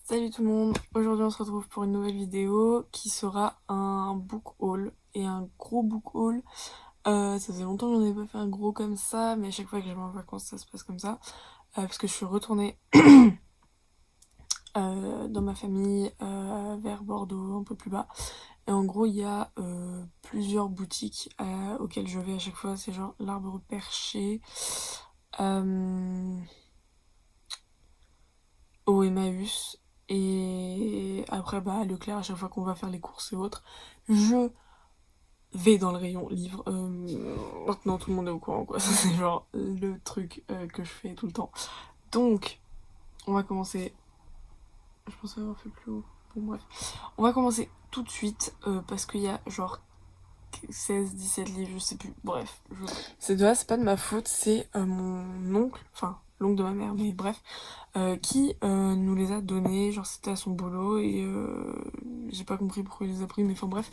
Salut tout le monde, aujourd'hui on se retrouve pour une nouvelle vidéo qui sera un book haul et un gros book haul. Ça faisait longtemps que j'en avais pas fait un gros comme ça, mais à chaque fois que je vais en vacances ça se passe comme ça. Parce que je suis retournée dans ma famille vers Bordeaux, un peu plus bas. Et en gros il y a plusieurs boutiques auxquelles je vais à chaque fois, c'est genre l'Arbre Perché, au Emmaüs. Et après, bah, Leclerc, à chaque fois qu'on va faire les courses et autres, je vais dans le rayon livre. Maintenant, tout le monde est au courant, quoi. Ça, c'est genre le truc que je fais tout le temps. Donc, on va commencer. Je pensais avoir fait plus haut. Bon, bref. On va commencer tout de suite parce qu'il y a genre 16, 17 livres, je sais plus. Bref. C'est pas de ma faute, c'est mon oncle, enfin, l'oncle de ma mère, mais bref, qui nous les a donnés, genre c'était à son boulot et j'ai pas compris pourquoi il les a pris, mais enfin bref,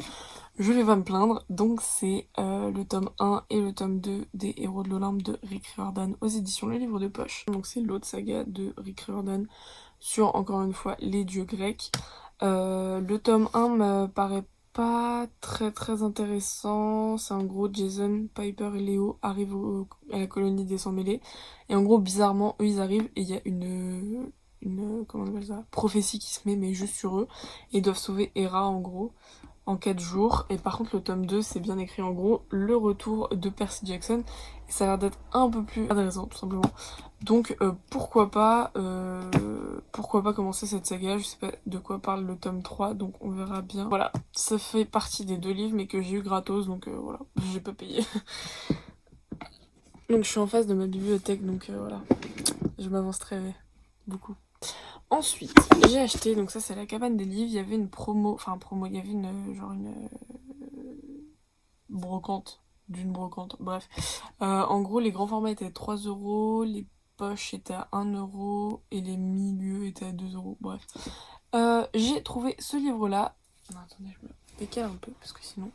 je vais pas me plaindre. Donc c'est le tome 1 et le tome 2 des Héros de l'Olympe de Rick Riordan aux éditions Le Livre de Poche. Donc c'est l'autre saga de Rick Riordan sur, encore une fois, les dieux grecs. Le tome 1 me paraît pas très intéressant. C'est en gros Jason, Piper et Léo arrivent à la colonie des Sans-Mêlés. Et en gros, bizarrement, eux ils arrivent et il y a comment on appelle ça, prophétie qui se met, mais juste sur eux. Et ils doivent sauver Hera en gros en 4 jours. Et par contre, le tome 2, c'est bien écrit en gros le retour de Percy Jackson. Et ça a l'air d'être un peu plus intéressant, tout simplement. Donc pourquoi pas commencer cette saga. Je sais pas de quoi parle le tome 3, donc on verra bien. Voilà, ça fait partie des 2 livres, mais que j'ai eu gratos, donc voilà, j'ai pas payé. Donc je suis en face de ma bibliothèque, donc voilà, je m'avance très beaucoup. Ensuite, j'ai acheté, donc ça c'est la cabane des livres, il y avait une promo, il y avait une brocante, d'une brocante, bref. En gros, les grands formats étaient à 3 €, les poches étaient à 1 € et les milieux étaient à 2 €, bref. J'ai trouvé ce livre-là. Non, attendez, je me décale un peu parce que sinon.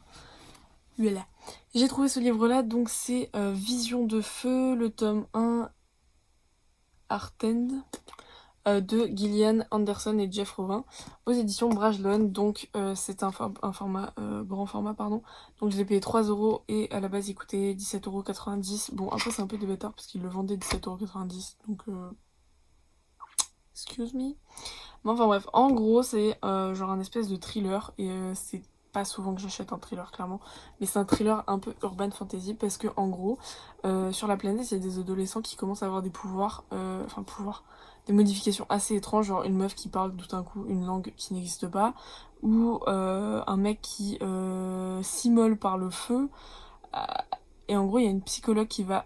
Voilà. J'ai trouvé ce livre-là, donc c'est Vision de Feu, le tome 1, Artend, de Gillian Anderson et Jeff Rovin aux éditions Brajlon. Donc c'est un format grand format, pardon. Donc je l'ai payé 3 € et à la base il coûtait 17,90 €. Bon, après c'est un peu débattard parce qu'il le vendait 17,90 €, donc excuse me. Mais enfin bref, en gros c'est genre un espèce de thriller et c'est pas souvent que j'achète un thriller clairement, mais c'est un thriller un peu urban fantasy parce que en gros sur la planète il y a des adolescents qui commencent à avoir des pouvoirs, des modifications assez étranges, genre une meuf qui parle tout d'un coup une langue qui n'existe pas, ou un mec qui s'immole par le feu. Euh, Et en gros, il y a une psychologue qui va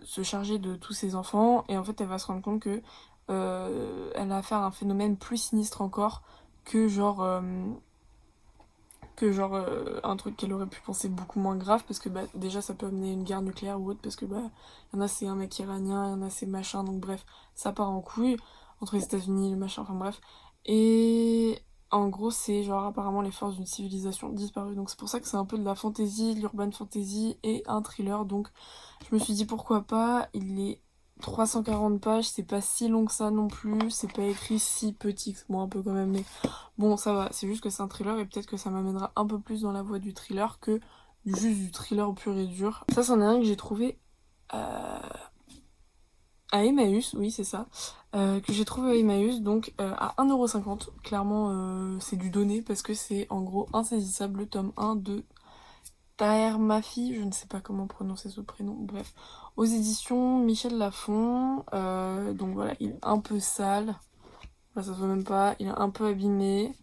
se charger de tous ces enfants. Et en fait, elle va se rendre compte que elle a affaire à un phénomène plus sinistre encore que un truc qu'elle aurait pu penser beaucoup moins grave. Parce que bah, déjà, ça peut amener une guerre nucléaire ou autre. Parce que bah, y en a, c'est un mec iranien, il y en a, c'est machin. Donc bref, ça part en couille entre les États-Unis et le machin. Enfin bref. Et en gros, c'est genre apparemment les forces d'une civilisation disparue. Donc c'est pour ça que c'est un peu de la fantasy, de l'urban fantasy et un thriller. Donc je me suis dit pourquoi pas. Il est 340 pages, c'est pas si long que ça non plus. C'est pas écrit si petit, bon un peu quand même, mais bon ça va. C'est juste que c'est un thriller et peut-être que ça m'amènera un peu plus dans la voie du thriller que juste du thriller pur et dur. Ça c'en est un que j'ai trouvé à Emmaüs, oui c'est ça, que j'ai trouvé à Emmaüs, donc à 1,50 €. Clairement c'est du donné parce que c'est en gros Insaisissable, le tome 1 de Taher Mafi, je ne sais pas comment prononcer ce prénom, bref. Aux éditions Michel Lafon, donc voilà, il est un peu sale, là, ça se voit même pas, il est un peu abîmé.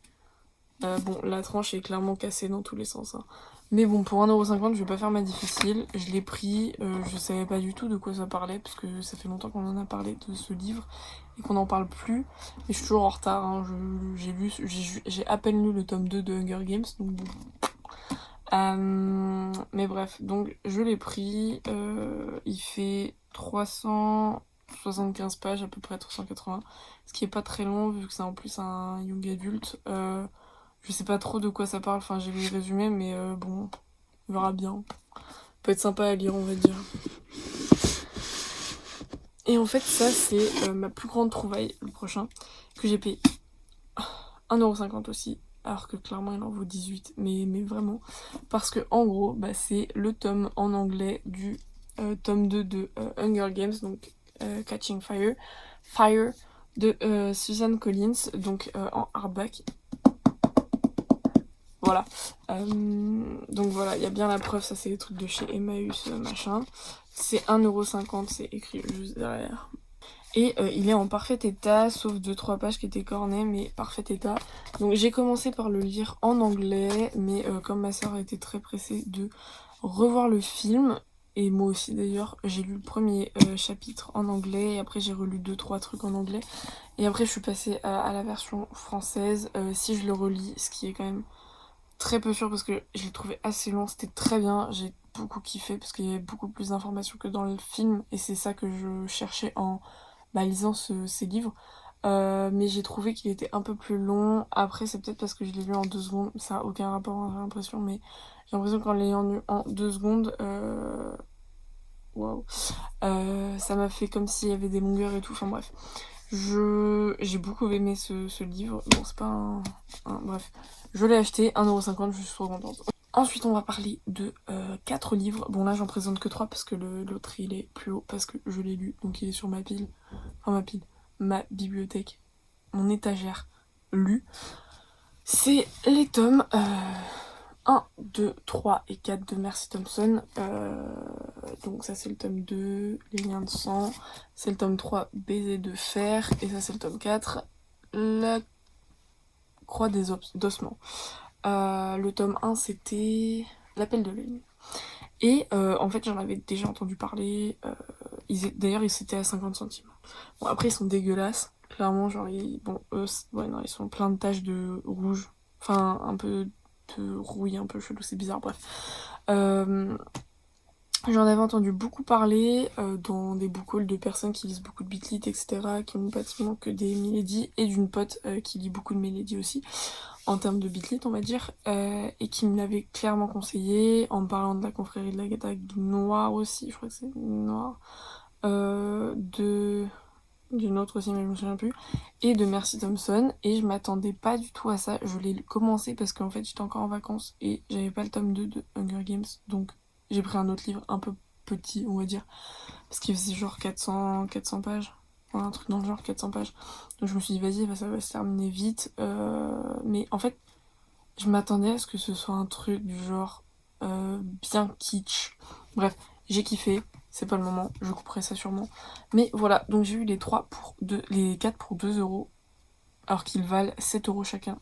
Bon, la tranche est clairement cassée dans tous les sens, hein. Mais bon, pour 1,50 €, je vais pas faire ma difficile. Je l'ai pris, je savais pas du tout de quoi ça parlait, parce que ça fait longtemps qu'on en a parlé de ce livre, et qu'on n'en parle plus. Et je suis toujours en retard, hein. J'ai à peine lu le tome 2 de Hunger Games, donc bon. Mais bref, donc je l'ai pris. Il fait 375 pages, à peu près 380. Ce qui est pas très long, vu que c'est en plus un young adulte. Je sais pas trop de quoi ça parle, enfin j'ai lu le résumé, mais bon, on verra bien. Peut être sympa à lire, on va dire. Et en fait, ça, c'est ma plus grande trouvaille, le prochain, que j'ai payé 1,50€ aussi. Alors que clairement, il en vaut 18, mais vraiment. Parce que, en gros, bah, c'est le tome en anglais du tome 2 de Hunger Games, donc Catching Fire. Fire de Susan Collins, donc en hardback. Voilà. Donc voilà, il y a bien la preuve, ça c'est les trucs de chez Emmaüs, machin. C'est 1,50€, c'est écrit juste derrière. Et il est en parfait état, sauf 2-3 pages qui étaient cornées, mais parfait état. Donc j'ai commencé par le lire en anglais, mais comme ma soeur était très pressée de revoir le film, et moi aussi d'ailleurs, j'ai lu le premier chapitre en anglais, et après j'ai relu 2-3 trucs en anglais, et après je suis passée à la version française. Si je le relis, ce qui est quand même très peu sûr parce que je l'ai trouvé assez long, c'était très bien, j'ai beaucoup kiffé parce qu'il y avait beaucoup plus d'informations que dans le film, et c'est ça que je cherchais en lisant ces livres. Mais j'ai trouvé qu'il était un peu plus long. Après, c'est peut-être parce que je l'ai lu en 2 secondes. Ça n'a aucun rapport, hein, j'ai l'impression. Mais j'ai l'impression qu'en l'ayant lu en 2 secondes, waouh, ça m'a fait comme s'il y avait des longueurs et tout. Enfin bref. J'ai beaucoup aimé ce livre. Bon, c'est pas bref. Je l'ai acheté, 1,50€, je suis trop contente. Ensuite, on va parler de 4 livres. Bon, là, j'en présente que 3 parce que l'autre, il est plus haut parce que je l'ai lu. Donc, il est sur ma pile. Enfin, ma pile. Ma bibliothèque. Mon étagère. Lu. C'est les tomes 1, 2, 3 et 4 de Mercy Thompson. Donc, ça, c'est le tome 2, Les liens de sang. C'est le tome 3, Baiser de fer. Et ça, c'est le tome 4, La croix des ossements. Le tome 1, c'était L'appel de la nuit. Et en fait, j'en avais déjà entendu parler. D'ailleurs, ils étaient à 50 centimes. Bon, après, ils sont dégueulasses. Clairement, genre, bon, eux, ouais, non, ils sont pleins de taches de rouge. Enfin, un peu de rouille, un peu chelou, c'est bizarre, bref. J'en avais entendu beaucoup parler dans des book hauls de personnes qui lisent beaucoup de Beatlit, etc., qui n'ont pas seulement que des Milady, et d'une pote qui lit beaucoup de Milady aussi, en termes de Beatlit, on va dire, et qui me l'avait clairement conseillé, en parlant de la confrérie de l'Agatha Noire aussi, je crois que c'est Noire, d'une autre aussi, mais je me souviens plus, et de Mercy Thompson, et je m'attendais pas du tout à ça. Je l'ai commencé parce qu'en fait j'étais encore en vacances et j'avais pas le tome 2 de Hunger Games, donc j'ai pris un autre livre un peu petit, on va dire, parce qu'il faisait genre 400 pages, un truc dans le genre 400 pages. Donc je me suis dit, vas-y, ça va se terminer vite. Mais en fait, je m'attendais à ce que ce soit un truc du genre bien kitsch. Bref, j'ai kiffé, c'est pas le moment, je couperai ça sûrement. Mais voilà, donc j'ai eu les 4 pour 2€, alors qu'ils valent 7€ chacun.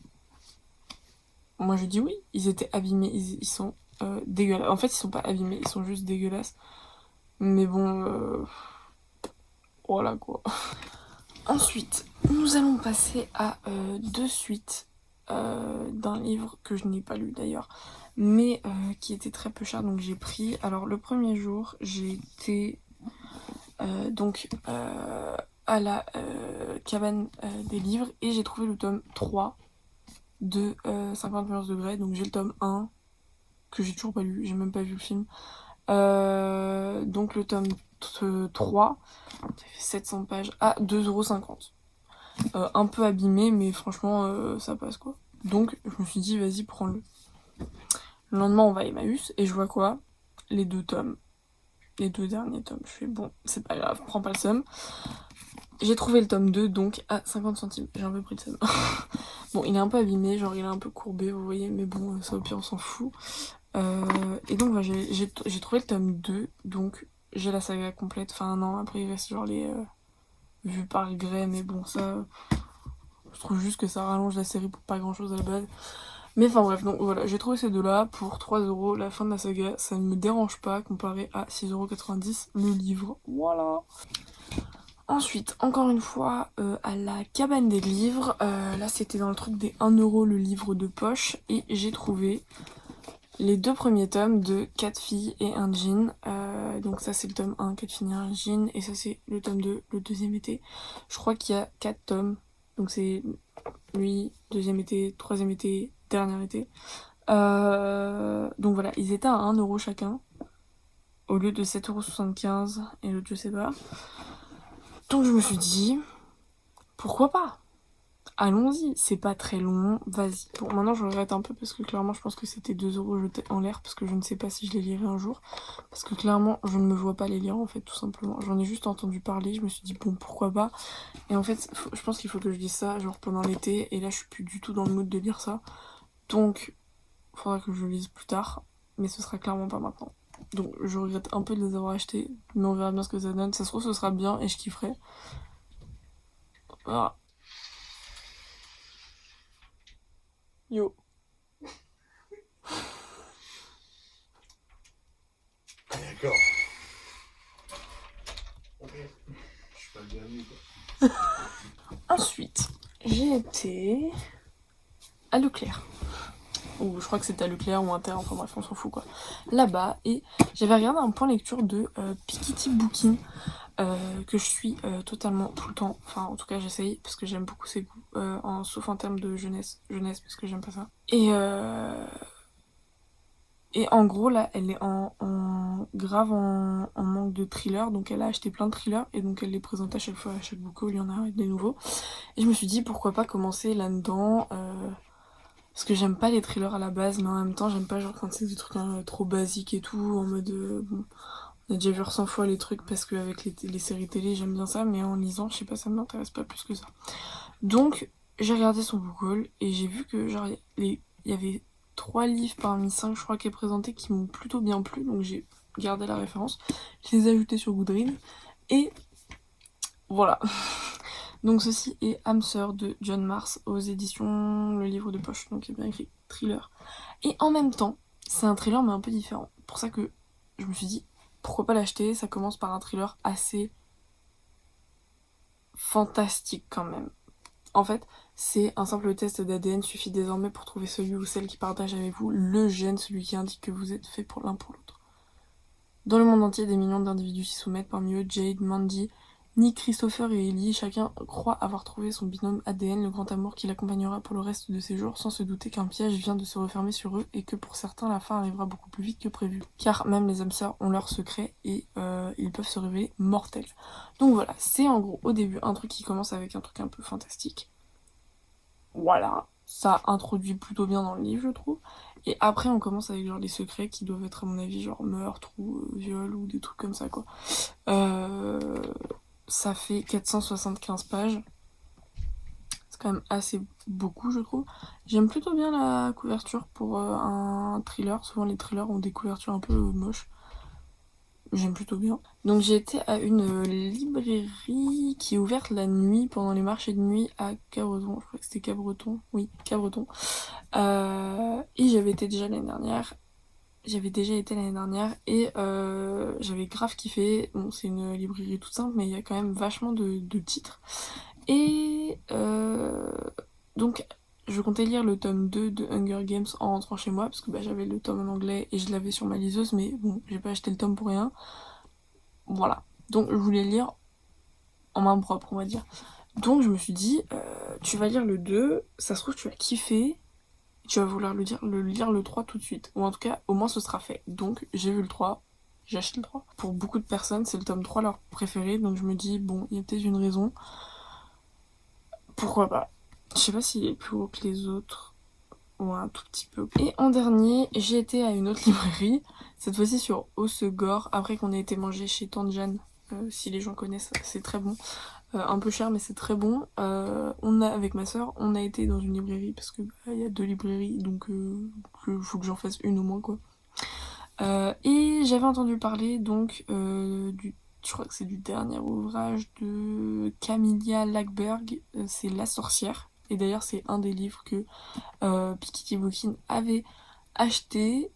Moi je dis oui, ils étaient abîmés, ils sont dégueulasses. En fait, ils sont pas abîmés, ils sont juste dégueulasses. Mais bon, voilà quoi. Ensuite, nous allons passer à 2 suites d'un livre que je n'ai pas lu d'ailleurs, mais qui était très peu cher, donc j'ai pris. Alors le premier jour, j'ai été donc à la cabane des livres et j'ai trouvé le tome 3 de 50 murs degrés, donc j'ai le tome 1 que j'ai toujours pas lu, j'ai même pas vu le film. Donc le tome 3, ça fait 700 pages à 2,50€. Un peu abîmé, mais franchement, ça passe quoi. Donc je me suis dit, vas-y, prends-le. Le lendemain, on va à Emmaüs et je vois quoi? Les 2 tomes. Les 2 derniers tomes. Je fais, bon, c'est pas grave, prends pas le seum. J'ai trouvé le tome 2, donc à 50 centimes. J'ai un peu pris le seum. Bon, il est un peu abîmé, genre il est un peu courbé, vous voyez, mais bon, ça au pire, on s'en fout. Et donc, bah, j'ai trouvé le tome 2, donc j'ai la saga complète. Enfin, non, après, il reste genre les vues par Grey, mais bon, ça. Je trouve juste que ça rallonge la série pour pas grand chose à la base. Mais enfin bref, donc voilà, j'ai trouvé ces 2-là pour 3€, la fin de la saga. Ça ne me dérange pas comparé à 6,90€ le livre. Voilà. Ensuite, encore une fois, à la cabane des livres. Là, c'était dans le truc des 1€ le livre de poche. Et j'ai trouvé les 2 premiers tomes de 4 filles et un jean. Donc ça, c'est le tome 1, 4 filles et un jean. Et ça, c'est le tome 2, le deuxième été. Je crois qu'il y a 4 tomes. Donc c'est lui, deuxième été, troisième été, dernier été. Donc voilà, ils étaient à 1€ chacun, au lieu de 7,75€ et l'autre je sais pas. Donc je me suis dit, pourquoi pas? Allons-y, c'est pas très long, vas-y. Bon, maintenant je regrette un peu parce que clairement je pense que c'était 2 € jetés en l'air parce que je ne sais pas si je les lirai un jour. Parce que clairement je ne me vois pas les lire en fait, tout simplement. J'en ai juste entendu parler, je me suis dit bon, pourquoi pas. Et en fait, je pense qu'il faut que je dise ça genre pendant l'été et là je suis plus du tout dans le mood de lire ça. Donc, faudra que je le lise plus tard, mais ce sera clairement pas maintenant. Donc je regrette un peu de les avoir achetés, mais on verra bien ce que ça donne. Ça se trouve ce sera bien et je kifferai. Voilà. Yo. D'accord. Ok. Je suis pas le bienvenu quoi. Ensuite, j'ai été à Leclerc. Ou je crois que c'était à Leclerc ou Inter, enfin bref, on s'en fout quoi. Là-bas, et j'avais regardé un point lecture de Piketty Booking, que je suis totalement tout le temps. Enfin, en tout cas, j'essaye parce que j'aime beaucoup ses goûts, sauf en termes de jeunesse, parce que j'aime pas ça. Et en gros, là, elle est grave en manque de thrillers, donc elle a acheté plein de thrillers, et donc elle les présente à chaque fois, à chaque book haul, il y en a des nouveaux. Et je me suis dit, pourquoi pas commencer là-dedans, parce que j'aime pas les thrillers à la base, mais en même temps, j'aime pas genre quand c'est des trucs trop basiques et tout, en mode, bon, on a déjà vu 100 fois les trucs, parce qu'avec les séries télé, j'aime bien ça, mais en lisant, je sais pas, ça m'intéresse pas plus que ça. Donc, j'ai regardé son book haul, et j'ai vu que genre, il y avait 3 livres parmi 5, je crois, qui est présenté, qui m'ont plutôt bien plu, donc j'ai gardé la référence. Je les ai ajoutés sur Goodreads, et voilà. Donc ceci est Âme sœur de John Mars aux éditions Le Livre de Poche, donc il est bien écrit thriller. Et en même temps, c'est un thriller mais un peu différent. Pour ça que je me suis dit, pourquoi pas l'acheter? Ça commence par un thriller assez fantastique quand même. En fait, c'est un simple test d'ADN suffit désormais pour trouver celui ou celle qui partage avec vous le gène, celui qui indique que vous êtes fait pour l'un pour l'autre. Dans le monde entier, des millions d'individus s'y soumettent, parmi eux Jade, Mandy, Nick, Christopher et Ellie. Chacun croit avoir trouvé son binôme ADN, le grand amour qui l'accompagnera pour le reste de ses jours, sans se douter qu'un piège vient de se refermer sur eux et que pour certains, la fin arrivera beaucoup plus vite que prévu. Car même les âmes sœurs ont leurs secrets et ils peuvent se révéler mortels. Donc voilà, c'est en gros au début un truc qui commence avec un truc un peu fantastique. Voilà, ça introduit plutôt bien dans le livre, je trouve. Et après, on commence avec genre les secrets qui doivent être, à mon avis, genre meurtre ou viol ou des trucs comme ça, quoi. Euh, Ça fait 475 pages. C'est quand même assez beaucoup, je trouve. J'aime plutôt bien la couverture pour un thriller. Souvent, les thrillers ont des couvertures un peu moches. J'aime plutôt bien. Donc j'ai été à une librairie qui est ouverte la nuit pendant les marchés de nuit à Cabreton. Je crois que c'était Cabreton. Oui, Cabreton. Et j'avais été déjà l'année dernière. J'avais déjà été l'année dernière et j'avais grave kiffé. Bon, c'est une librairie toute simple, mais il y a quand même vachement de titres. Et donc, je comptais lire le tome 2 de Hunger Games en rentrant chez moi, parce que bah, j'avais le tome en anglais et je l'avais sur ma liseuse, mais bon, j'ai pas acheté le tome pour rien. Voilà. Donc, je voulais lire en main propre, on va dire. Donc, je me suis dit, tu vas lire le 2, ça se trouve, tu vas kiffer. Tu vas vouloir lire le 3 tout de suite. Ou en tout cas, au moins ce sera fait. Donc j'ai vu le 3, j'ai acheté le 3. Pour beaucoup de personnes, c'est le tome 3 leur préféré. Donc je me dis, bon, il y a peut-être une raison. Pourquoi pas? Je sais pas s'il est plus haut que les autres. Ou un tout petit peu. Et en dernier, j'ai été à une autre librairie. Cette fois-ci sur Hossegor. Après qu'on ait été manger chez Tante Jeanne. Si les gens connaissent, c'est très bon. Un peu cher mais c'est très bon. Avec ma soeur, on a été dans une librairie parce que bah, y a 2 librairies donc faut que j'en fasse une au moins quoi. Et j'avais entendu parler donc je crois que c'est du dernier ouvrage de Camilla Lackberg, c'est La sorcière. Et d'ailleurs c'est un des livres que Piketty Booking avait acheté.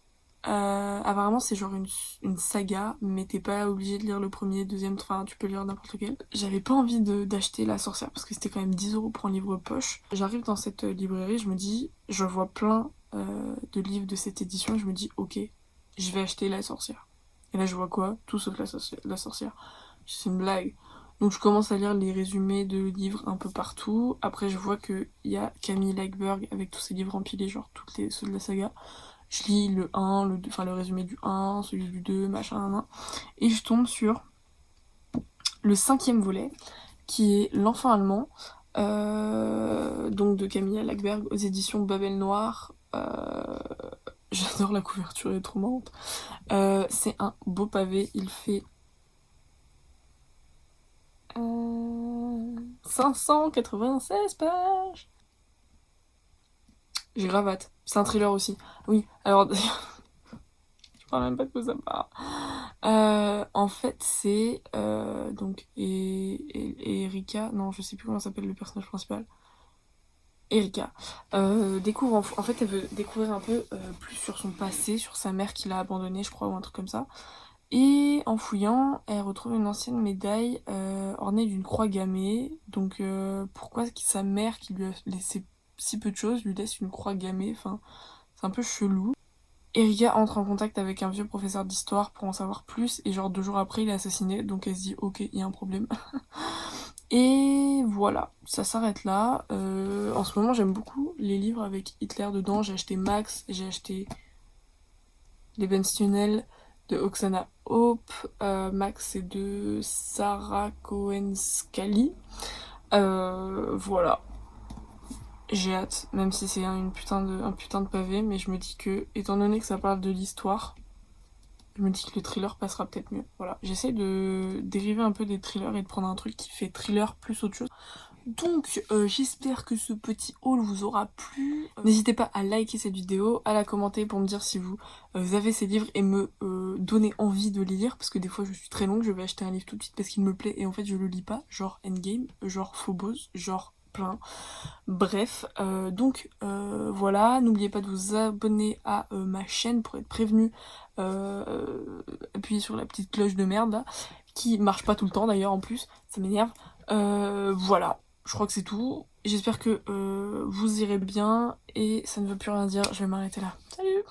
Apparemment c'est genre une saga, mais t'es pas obligé de lire le premier, deuxième, enfin tu peux lire n'importe lequel. J'avais pas envie d'acheter La sorcière parce que c'était quand même 10 € pour un livre poche. J'arrive dans cette librairie, je me dis, je vois plein de livres de cette édition, et je me dis ok, je vais acheter La sorcière. Et là je vois quoi? Tout sauf la sorcière. C'est une blague. Donc je commence à lire les résumés de livres un peu partout. Après je vois qu'il y a Camille Lackberg avec tous ses livres empilés, genre ceux de la saga. Je lis le 1, le 2, enfin le résumé du 1, celui du 2, machin, nan, nan. Et je tombe sur le 5e volet, qui est L'Enfant allemand, donc de Camilla Lackberg aux éditions Babel Noir. J'adore la couverture, elle est trop marrante. C'est un beau pavé, il fait 596 pages. J'ai gravate. C'est un thriller aussi. Oui, alors d'ailleurs, je parle même pas de quoi ça parle. En fait, c'est donc Erika, non, je sais plus comment s'appelle le personnage principal. Erika découvre en fait elle veut découvrir un peu plus sur son passé, sur sa mère qui l'a abandonnée, je crois, ou un truc comme ça. Et en fouillant, elle retrouve une ancienne médaille ornée d'une croix gammée. Donc pourquoi sa mère qui lui a laissé si peu de choses lui laisse une croix gammée, enfin c'est un peu chelou. Erika entre en contact avec un vieux professeur d'histoire pour en savoir plus et genre 2 jours après il est assassiné, donc elle se dit ok, il y a un problème. Et voilà, ça s'arrête là. En ce moment j'aime beaucoup les livres avec Hitler dedans. J'ai acheté Max, j'ai acheté Les Tunnel de Oksana Hope. Max c'est de Sarah Cohen-Scally. Voilà. J'ai hâte, même si c'est un putain de pavé, mais je me dis que, étant donné que ça parle de l'histoire, je me dis que le thriller passera peut-être mieux. Voilà, j'essaie de dériver un peu des thrillers et de prendre un truc qui fait thriller plus autre chose. Donc, j'espère que ce petit haul vous aura plu. N'hésitez pas à liker cette vidéo, à la commenter pour me dire si vous avez ces livres et me donner envie de les lire, parce que des fois je suis très longue, je vais acheter un livre tout de suite parce qu'il me plaît et en fait je le lis pas, genre Endgame, genre Phobos, genre plein. Bref, donc voilà, n'oubliez pas de vous abonner à ma chaîne pour être prévenu. Appuyez sur la petite cloche de merde là, qui marche pas tout le temps d'ailleurs en plus, ça m'énerve. Voilà, je crois que c'est tout. J'espère que vous irez bien et ça ne veut plus rien dire, je vais m'arrêter là. Salut!